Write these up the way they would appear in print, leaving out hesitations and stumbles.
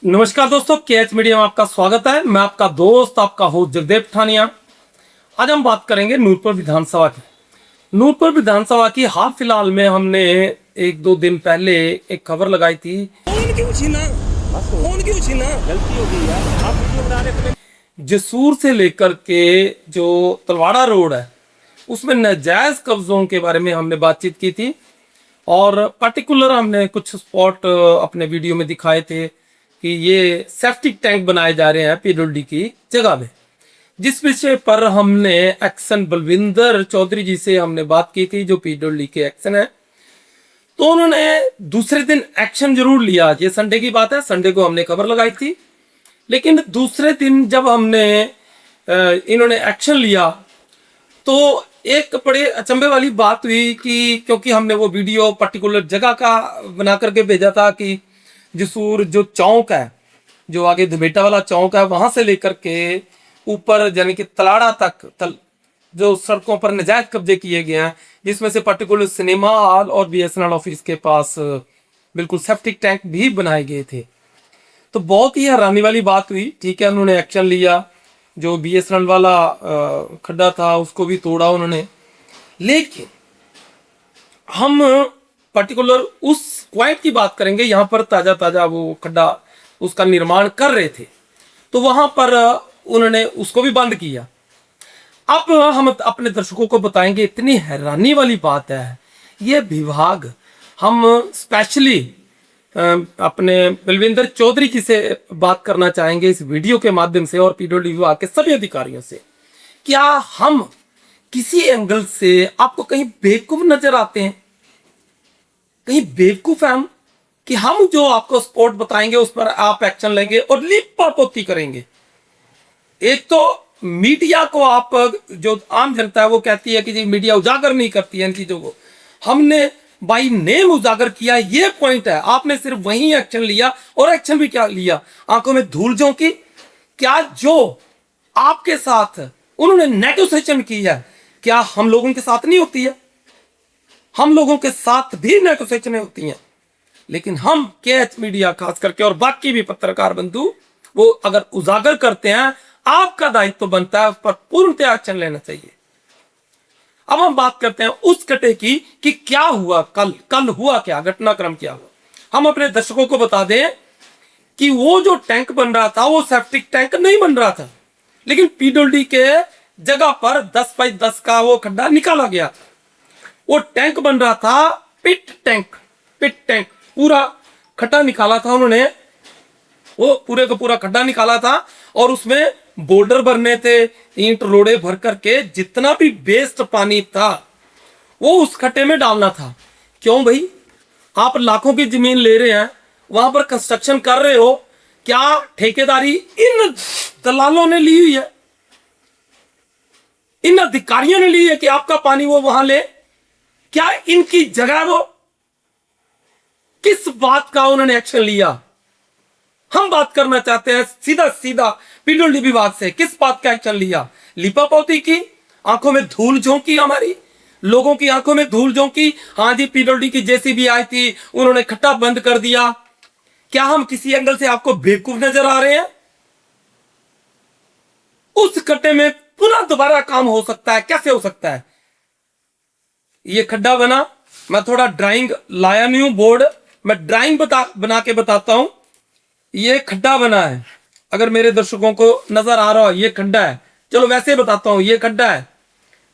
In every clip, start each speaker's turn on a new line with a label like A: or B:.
A: नमस्कार दोस्तों, KH media में आपका स्वागत है। मैं आपका दोस्त, आपका होस्ट जगदेव ठानिया। आज हम बात करेंगे नूरपुर विधानसभा की। नूरपुर विधानसभा की हाल फिलहाल में हमने एक दो दिन पहले एक खबर लगाई थी।
B: फोन क्यों छीना? फोन क्यों छीना? गलती हो गई यार, आप वीडियो बना रहे थे।
A: जसूर से लेकर के जो तलवाड़ा रोड है उसमें नाजायज कब्जों के बारे में हमने बातचीत की थी और पर्टिकुलर हमने कुछ स्पॉट अपने वीडियो में दिखाए थे कि ये सेप्टिक टैंक बनाए जा रहे हैं पीडब्ल्यूडी की जगह में, जिस विषय पर हमने एक्शन बलविंदर चौधरी जी से हमने बात की थी, जो पीडब्ल्यूडी के एक्शन है। तो उन्होंने दूसरे दिन एक्शन जरूर लिया। ये संडे की बात है, संडे को हमने खबर लगाई थी, लेकिन दूसरे दिन जब हमने इन्होंने एक्शन लिया तो एक बड़े अचंभे वाली बात हुई कि क्योंकि हमने वो वीडियो पर्टिकुलर जगह का बना करके भेजा था कि जसूर जो चौक है, जो आगे धबेटा वाला चौक है, वहां से लेकर के ऊपर यानी कि तलाड़ा तक जो सड़कों पर नाजायज कब्जे किए गए हैं, जिसमें से पर्टिकुलर सिनेमा हॉल और बीएसएनएल ऑफिस के पास बिल्कुल सेप्टिक टैंक भी बनाए गए थे। तो बहुत ही हैरानी वाली बात हुई। ठीक है, उन्होंने एक्शन लिया, जो बीएसएनएल वाला खड्डा था उसको भी तोड़ा उन्होंने, लेकिन हम पर्टिकुलर उस पॉइंट की बात करेंगे। यहाँ पर ताजा ताजा वो खड्डा उसका निर्माण कर रहे थे, तो वहां पर उन्होंने उसको भी बंद किया। अब हम अपने दर्शकों को बताएंगे, इतनी हैरानी वाली बात है ये विभाग। हम स्पेशली अपने बलविंदर चौधरी जी से बात करना चाहेंगे इस वीडियो के माध्यम से और पीडब्ल्यूडी विभाग के सभी अधिकारियों से। क्या हम किसी एंगल से आपको कहीं बेवकूफ नजर आते हैं? कहीं बेवकूफ है हम कि हम जो आपको स्पॉट बताएंगे उस पर आप एक्शन लेंगे और लिपापोती करेंगे? एक तो मीडिया को आप, जो आम जनता है वो कहती है कि जी मीडिया उजागर नहीं करती है इन चीजों को, हमने बाई नेम उजागर किया, ये पॉइंट है। आपने सिर्फ वही एक्शन लिया, और एक्शन भी क्या लिया? आंखों में धूल झोंकी। क्या जो आपके साथ उन्होंने नेगोशिएशन की है, क्या हम लोगों के साथ नहीं होती है? हम लोगों के साथ भी नेगोशिएशन होती हैं, लेकिन हम केएच मीडिया खास करके और बाकी भी पत्रकार बंधु वो अगर उजागर करते हैं, आपका दायित्व बनता है उस पर पूर्णतः एक्शन लेना चाहिए। अब हम बात करते हैं उस घटना की कि क्या हुआ कल हुआ क्या, घटनाक्रम क्या हुआ। हम अपने दर्शकों को बता दें कि वो जो टैंक बन रहा था वो सेप्टिक टैंक नहीं बन रहा था, लेकिन पीडब्ल्यूडी के जगह पर 10 बाई 10 का वो खड्डा निकाला गया। वो टैंक बन रहा था पिट टैंक पूरा खड्डा निकाला था उन्होंने, वो पूरे का पूरा खड्डा निकाला था और उसमें बॉर्डर भरने थे, ईंट रोड़े भर करके जितना भी वेस्ट पानी था वो उस खड्डे में डालना था। क्यों भाई? आप लाखों की जमीन ले रहे हैं, वहां पर कंस्ट्रक्शन कर रहे हो, क्या ठेकेदारी इन दलालों ने ली हुई है, इन अधिकारियों ने ली है कि आपका पानी वो वहां ले? क्या इनकी जगह वो? किस बात का उन्होंने एक्शन लिया? हम बात करना चाहते हैं सीधा पीडब्ल्यूडी विभाग से, किस बात का एक्शन लिया? लिपापोती की, आंखों में धूल झोंकी, हमारी लोगों की आंखों में धूल झोंकी। हाँ जी, पीडब्ल्यूडी की जेसीबी आई थी, उन्होंने खड्डा बंद कर दिया। क्या हम किसी एंगल से आपको बेवकूफ नजर आ रहे हैं? उस खड्डे में पुनः दोबारा काम हो सकता है? कैसे हो सकता है? ये खड्डा बना, मैं थोड़ा ड्राइंग लाया नहीं हूं बोर्ड, मैं ड्राइंग बना के बताता हूं। ये खड्डा बना है, अगर मेरे दर्शकों को नजर आ रहा हो, ये खड्डा है। चलो वैसे बताता हूं, ये खड्डा है,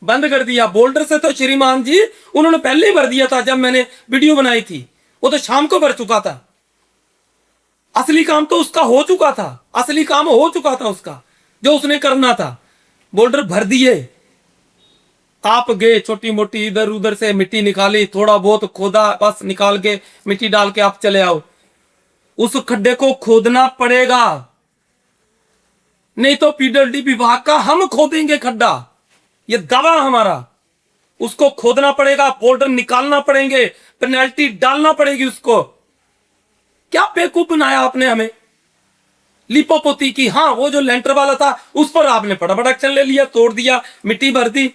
A: बंद कर दिया। बोल्डर से तो श्रीमान जी उन्होंने पहले ही भर दिया था, जब मैंने वीडियो बनाई थी वो तो शाम को भर चुका था। असली काम तो उसका हो चुका था, असली काम हो चुका था उसका, जो उसने करना था। बोल्डर भर दिए, आप गए छोटी मोटी इधर उधर से मिट्टी निकाली, थोड़ा बहुत खोदा, बस निकाल के मिट्टी डाल के आप चले आओ। उस खड्डे को खोदना पड़ेगा, नहीं तो पीडब्ल्यूडी विभाग का हम खोदेंगे खड्डा, ये दावा हमारा। उसको खोदना पड़ेगा, बोल्डर निकालना पड़ेंगे, पेनल्टी डालना पड़ेगी उसको। क्या बेवकूफ बनाया आपने हमें? लिपोपोती की, हाँ वो जो लेंटर वाला था उस पर आपने फटाफट एक्शन ले लिया, तोड़ दिया, मिट्टी भर दी।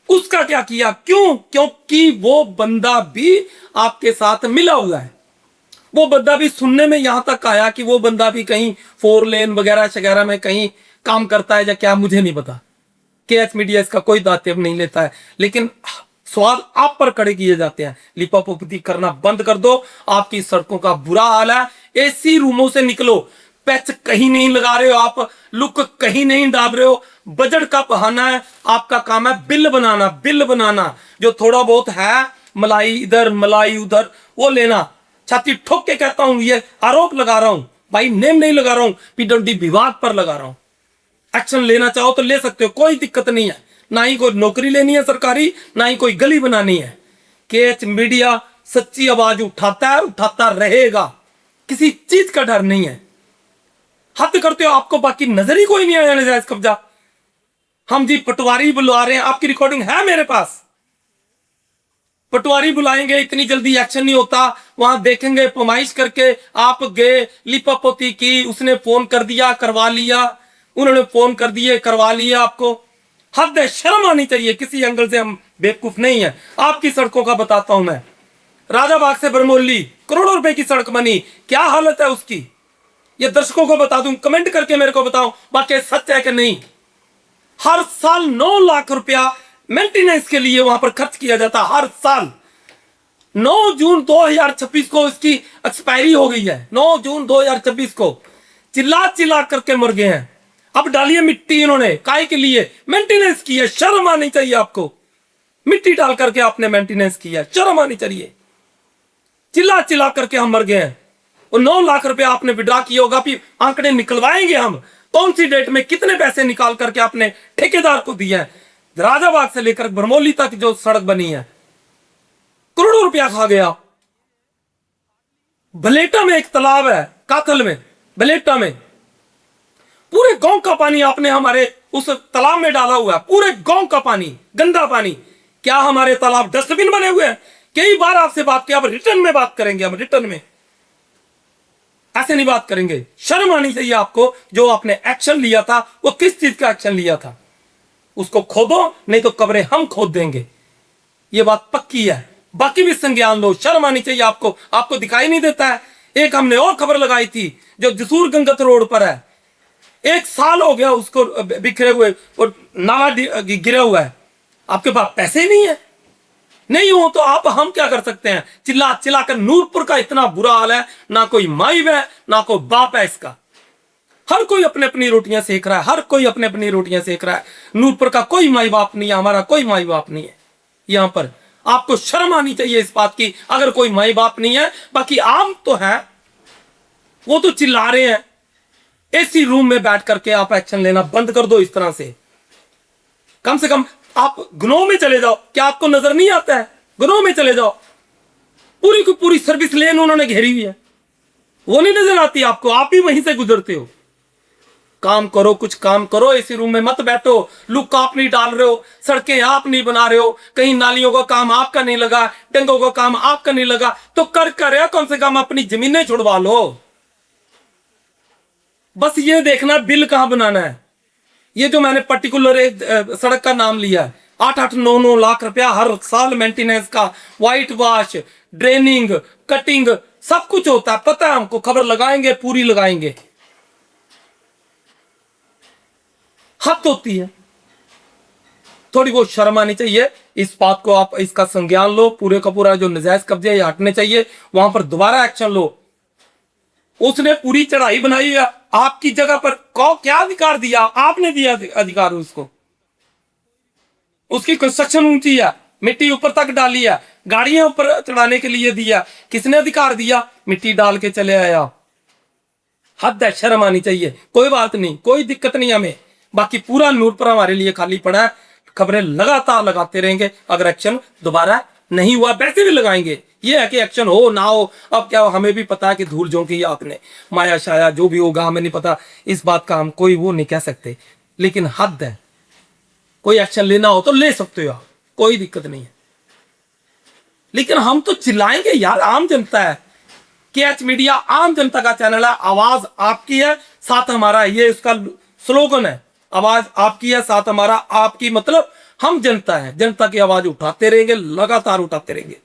A: उसका क्या किया? क्यों? क्योंकि वो बंदा भी आपके साथ मिला हुआ है, वो बंदा भी सुनने में यहां तक आया कि वो बंदा भी कहीं 4 लेन वगैरह शगैरह में कहीं काम करता है या क्या, मुझे नहीं पता। KH मीडिया इसका कोई दायित्व नहीं लेता है, लेकिन सवाल आप पर खड़े किए जाते हैं। लिपापोती करना बंद कर दो, आपकी सड़कों का बुरा हाल है। एसी रूमों से निकलो, पैच कहीं नहीं लगा रहे हो आप, लुक कहीं नहीं डाल रहे हो, बजट का बहाना है। आपका काम है बिल बनाना, बिल बनाना। जो थोड़ा बहुत है मलाई इधर मलाई उधर वो लेना। छाती ठोक के कहता हूं, ये आरोप लगा रहा हूं भाई, नेम नहीं लगा रहा हूं, PWD विभाग पर लगा रहा हूं। एक्शन लेना चाहो तो ले सकते हो, कोई दिक्कत नहीं है। ना ही कोई नौकरी लेनी है सरकारी, ना ही कोई गली बनानी है। KH मीडिया सच्ची आवाज उठाता है, उठाता रहेगा, किसी चीज का डर नहीं है। हद करते हो, आपको बाकी नजर ही कोई नहीं आया नजायज कब्जा। हम जी पटवारी बुलवा रहे हैं, आपकी रिकॉर्डिंग है मेरे पास। पटवारी बुलाएंगे, इतनी जल्दी एक्शन नहीं होता। वहां देखेंगे फरमाइश करके आप गए, लिपापोती की, उसने फोन कर दिया करवा लिया, उन्होंने फोन कर दिए करवा लिया। आपको हद है, शर्म आनी चाहिए। किसी एंगल से हम बेवकूफ नहीं है। आपकी सड़कों का बताता हूं मैं। राजाबाग से बरमोली करोड़ों रुपए की सड़क बनी, क्या हालत है उसकी, ये दर्शकों को बता दूं, कमेंट करके मेरे को बताओ बाकी सच है कि नहीं। हर साल 9 लाख रुपया मेंटेनेंस के लिए वहां पर खर्च किया जाता, हर साल। 9 जून 2026 को इसकी एक्सपायरी हो गई है, 9 जून 2026 को। चिल्ला चिल्ला करके मर गए हैं। अब डालिए मिट्टी, इन्होंने काय के लिए मेंटेनेंस की है, शर्म आनी चाहिए आपको। मिट्टी डाल करके आपने मेंटेनेंस किया, शर्म आनी चाहिए। चिल्ला चिल्ला करके हम मर गए हैं। और 9 लाख रुपया आपने विड्रा किया होगा, फिर आंकड़े निकलवाएंगे हम, कौन सी डेट में कितने पैसे निकाल करके आपने ठेकेदार को दिया है। राजाबाग से लेकर बरमोली तक जो सड़क बनी है, करोड़ों रुपया खा गया। बलेटा में एक तालाब है, काथल में, बलेटा में, पूरे गांव का पानी आपने हमारे उस तालाब में डाला हुआ है, पूरे गांव का पानी, गंदा पानी। क्या हमारे तालाब डस्टबिन बने हुए हैं? कई बार आपसे बात की, अब रिटर्न में बात करेंगे, हम रिटर्न में ऐसे नहीं बात करेंगे। शर्म आनी चाहिए आपको। जो आपने एक्शन लिया था वो किस चीज का एक्शन लिया था, उसको खोदो, नहीं तो कब्रें हम खोद देंगे, ये बात पक्की है। बाकी भी संज्ञान लो, शर्म आनी चाहिए आपको। आपको दिखाई नहीं देता है। एक हमने और खबर लगाई थी जो जसूर गंगत रोड पर है, 1 साल हो गया उसको बिखरे हुए, और नाला गिरा हुआ है। आपके पास पैसे नहीं है, नहीं हो तो आप हम क्या कर सकते हैं। चिल्ला चिल्ला कर नूरपुर का इतना बुरा हाल है, ना कोई माई है ना कोई बाप है इसका। हर कोई अपने अपनी रोटियां सेक रहा है, हर कोई अपने अपनी रोटियां सेक रहा है। नूरपुर का कोई माई बाप नहीं है, हमारा कोई माई बाप नहीं है यहां पर। आपको शर्म आनी चाहिए इस बात की, अगर कोई माई बाप नहीं है। बाकी आम तो है, वो तो चिल्ला रहे हैं। एसी रूम में बैठ करके आप एक्शन लेना बंद कर दो इस तरह से। कम से कम आप गुनों में चले जाओ। क्या आपको नजर नहीं आता है? गुनों में चले जाओ। पूरी की पूरी सर्विस लेन उन्होंने घेरी हुई है, वो नहीं नजर आती आपको, आप ही वहीं से गुजरते हो। काम करो, कुछ काम करो, एसी रूम में मत बैठो। लुक आप नहीं डाल रहे हो, सड़कें आप नहीं बना रहे हो, कहीं नालियों का काम आपका नहीं लगा, डंगों का काम आपका नहीं लगा, तो कर कम से कम अपनी जमीनें छुड़वा लो। बस ये देखना बिल कहां बनाना है। ये जो मैंने पर्टिकुलर एक सड़क का नाम लिया है, 8-9 लाख रुपया हर साल मेंटेनेंस का, व्हाइट वॉश, ड्रेनिंग, कटिंग, सब कुछ होता है, पता है हमको। खबर लगाएंगे, पूरी लगाएंगे। हद होती है, थोड़ी बहुत शर्म आनी चाहिए। इस बात को आप इसका संज्ञान लो। पूरे का पूरा जो नजायज कब्जे ये हटने चाहिए, वहां पर दोबारा एक्शन लो। उसने पूरी चढ़ाई बनाई है आपकी जगह पर, क्या अधिकार दिया? आपने दिया अधिकार उसको। उसकी कंस्ट्रक्शन ऊंची है, मिट्टी ऊपर तक डाली है, गाड़ियां ऊपर चढ़ाने के लिए दिया, किसने अधिकार दिया? मिट्टी डाल के चले आया। हद है, शर्म आनी चाहिए। कोई बात नहीं, कोई दिक्कत नहीं हमें। बाकी पूरा नूरपुर हमारे लिए खाली पड़ा है। खबरें लगातार लगाते रहेंगे। अगर एक्शन दोबारा नहीं हुआ, वैसे भी लगाएंगे। ये है कि एक्शन हो ना हो, अब क्या हो, हमें भी पता है कि धूल झोंकी आपने, माया शाया जो भी होगा हमें नहीं पता, इस बात का हम कोई वो नहीं कह सकते। लेकिन हद है, कोई एक्शन लेना हो तो ले सकते हो आप, कोई दिक्कत नहीं है। लेकिन हम तो चिल्लाएंगे यार, आम जनता है। KH मीडिया आम जनता का चैनल है, आवाज आपकी है साथ हमारा, ये उसका स्लोगन है। आवाज आपकी है साथ हमारा, आपकी मतलब हम जनता है। जनता की आवाज उठाते रहेंगे, लगातार उठाते रहेंगे।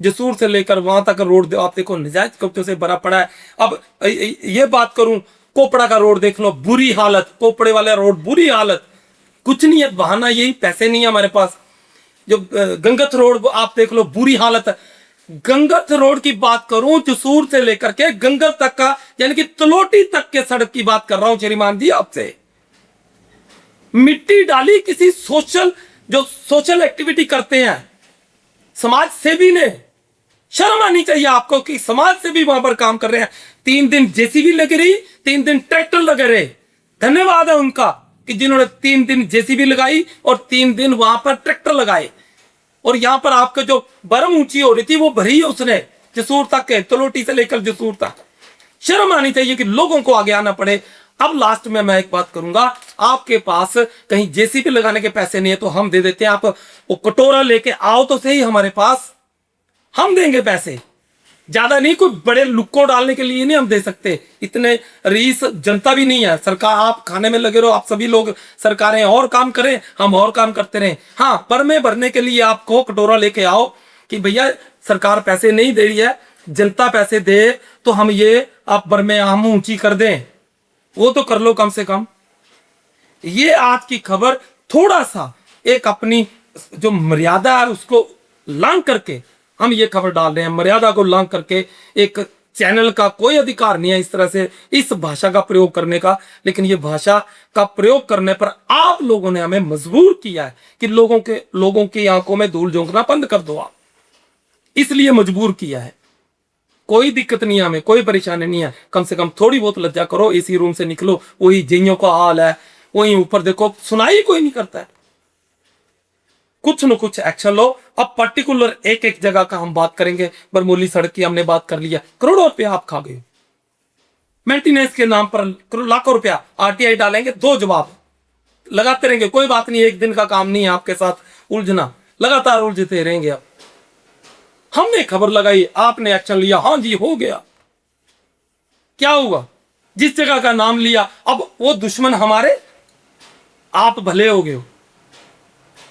A: जसूर से लेकर वहां तक रोड आप देखो नजायज कब्जों से भरा पड़ा है। अब ये बात करूं, कोपड़ा का रोड देख लो, बुरी हालत, कोपड़े वाला रोड बुरी हालत, कुछ नहीं है, बहाना यही पैसे नहीं है हमारे पास। जो गंगत रोड आप देख लो, बुरी हालत है। गंगत रोड की बात करूं, जसूर से लेकर के गंगत तक का, यानी कि तलोटी तक के सड़क की बात कर रहा हूं श्रीमान जी आपसे। मिट्टी डाली किसी सोशल एक्टिविटी करते हैं समाज सेवी ने, शर्म आनी चाहिए आपको कि समाज से भी वहां पर काम कर रहे हैं। 3 दिन जेसीबी लगी रही, 3 दिन ट्रैक्टर लगे रहे। धन्यवाद है उनका कि जिन्होंने 3 दिन जेसीबी लगाई और 3 दिन वहां पर ट्रैक्टर लगाए। और यहां पर आपको जो बर्म ऊंची हो रही थी वो भरी है उसने जसूर तक के, तलोटी से लेकर जसूर तक। शर्म आनी चाहिए कि लोगों को आगे आना पड़े। अब लास्ट में मैं एक बात करूंगा, आपके पास कहीं जेसीबी लगाने के पैसे नहीं है तो हम दे देते हैं। आप वो कटोरा लेके आओ तो सही हमारे पास, हम देंगे पैसे, ज्यादा नहीं, कोई बड़े लुक्कों डालने के लिए नहीं हम दे सकते। इतने रीस जनता भी नहीं है। सरकार, आप खाने में लगे रहो, आप सभी लोग, सरकारें और काम करें, हम और काम करते रहें। हाँ, पर में भरने के लिए आपको कटोरा लेके आओ कि भैया सरकार पैसे नहीं दे रही है, जनता पैसे दे तो हम ये आप बर में हम ऊंची कर दें, वो तो कर लो कम से कम। ये आज की खबर थोड़ा सा एक अपनी जो मर्यादा है उसको लांघ करके हम ये खबर डाल रहे हैं। मर्यादा को लांघ करके, एक चैनल का कोई अधिकार नहीं है इस तरह से इस भाषा का प्रयोग करने का, लेकिन ये भाषा का प्रयोग करने पर आप लोगों ने हमें मजबूर किया है कि लोगों की आंखों में धूल झोंकना बंद कर दो। आप इसलिए मजबूर किया है। कोई दिक्कत नहीं है, हमें कोई परेशानी नहीं है। कम से कम थोड़ी बहुत लज्जा करो, इसी रूम से निकलो, वही जियों का हाल है, वही ऊपर देखो, सुनाई कोई नहीं करता है। कुछ न कुछ एक्शन लो। अब पर्टिकुलर एक जगह का हम बात करेंगे। बरमोली सड़क की हमने बात कर लिया, करोड़ों रुपया आप खा गए। मेंटेनेंस के नाम पर लाखों रुपया आरटीआई डालेंगे, 2 जवाब लगाते रहेंगे। कोई बात नहीं, एक दिन का काम नहीं है आपके साथ उलझना, लगातार उलझते रहेंगे। अब हमने खबर लगाई, आपने एक्शन लिया, हाँ जी हो गया। क्या हुआ? जिस जगह का नाम लिया, अब वो दुश्मन हमारे, आप भले हो गए हो।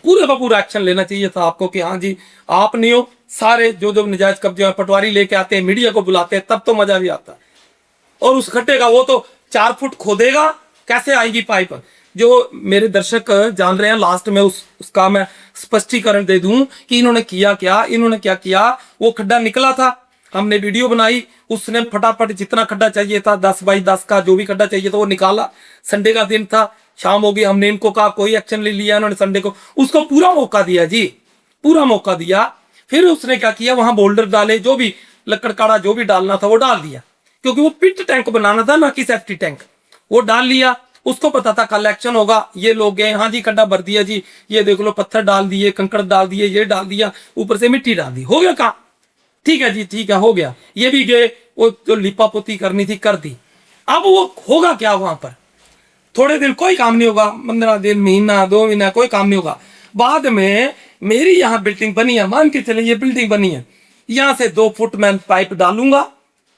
A: पूरे का पूरा एक्शन लेना चाहिए था आपको कि हाँ जी आप नहीं हो। सारे जो निजायज कब्जे पटवारी लेके आते हैं, मीडिया को बुलाते हैं, तब तो मजा भी आता है। और उस खड्डे का वो तो 4 फुट खोदेगा, कैसे आएगी पाइप? जो मेरे दर्शक जान रहे हैं, लास्ट में उसका मैं स्पष्टीकरण दे दूं कि इन्होंने किया क्या। इन्होंने क्या किया, वो खड्डा निकला था, हमने वीडियो बनाई, उसने फटाफट जितना खड्डा चाहिए था 10 बाई 10 का जो भी खड्डा चाहिए था वो निकाला। संडे का दिन था, शाम हो गई, हमने इनको कहा कोई एक्शन नहीं लिया इन्होंने। संडे को उसको पूरा मौका दिया जी, पूरा मौका दिया। फिर उसने क्या किया, वहां बोल्डर डाले, जो भी लकड़ काड़ा जो भी डालना था वो डाल दिया, क्योंकि वो पिट टैंक बनाना था ना कि सेफ्टी टैंक, वो डाल लिया। उसको पता था कल एक्शन होगा। ये लोग गए, हाँ जी खड्डा भर दिया जी, ये देख लो पत्थर डाल दिए, कंकड़ डाल दिए, ये डाल दिया, ऊपर से मिट्टी डाल दी, हो गया काम। ठीक है जी, ठीक है, हो गया। ये भी गए, वो जो लिपा पोती करनी थी कर दी। अब वो होगा क्या वहां पर? थोड़े दिन कोई काम नहीं होगा, 15 दिन, महीना, 2 महीना कोई काम नहीं होगा। बाद में मेरी यहाँ बिल्डिंग बनी है, मान के चले ये बिल्डिंग बनी है, यहाँ से 2 फुट मैं पाइप डालूंगा,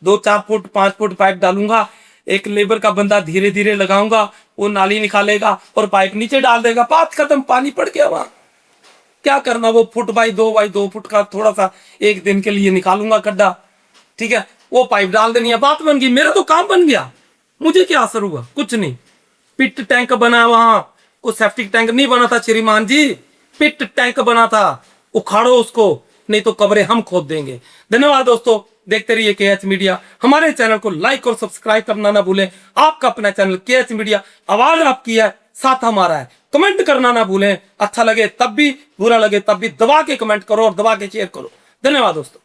A: 2-4 फुट 5 फुट पाइप डालूंगा, एक लेबर का बंदा धीरे धीरे लगाऊंगा, वो नाली निकालेगा और पाइप नीचे डाल देगा, बात खत्म। पानी पड़ गया वहां, क्या करना, वो फुट बाई 2 फुट का थोड़ा सा एक दिन के लिए निकालूंगा खड्डा, ठीक है, वो पाइप डाल देनी है, बात बन गई, मेरा तो काम बन गया। मुझे क्या असर हुआ? कुछ नहीं। पिट टैंक बना वहां, वो सेप्टिक टैंक नहीं बना था श्रीमान जी, पिट टैंक बना था। उखाड़ो उसको, नहीं तो कब्रें हम खोद देंगे। धन्यवाद दोस्तों, देखते रहिए केएच मीडिया। हमारे चैनल को लाइक और सब्सक्राइब करना ना भूलें। आपका अपना चैनल केएच मीडिया, आवाज आपकी है, साथ हमारा है। कमेंट करना ना भूलें, अच्छा लगे तब भी, बुरा लगे तब भी, दबा के कमेंट करो और दबा के शेयर करो। धन्यवाद दोस्तों।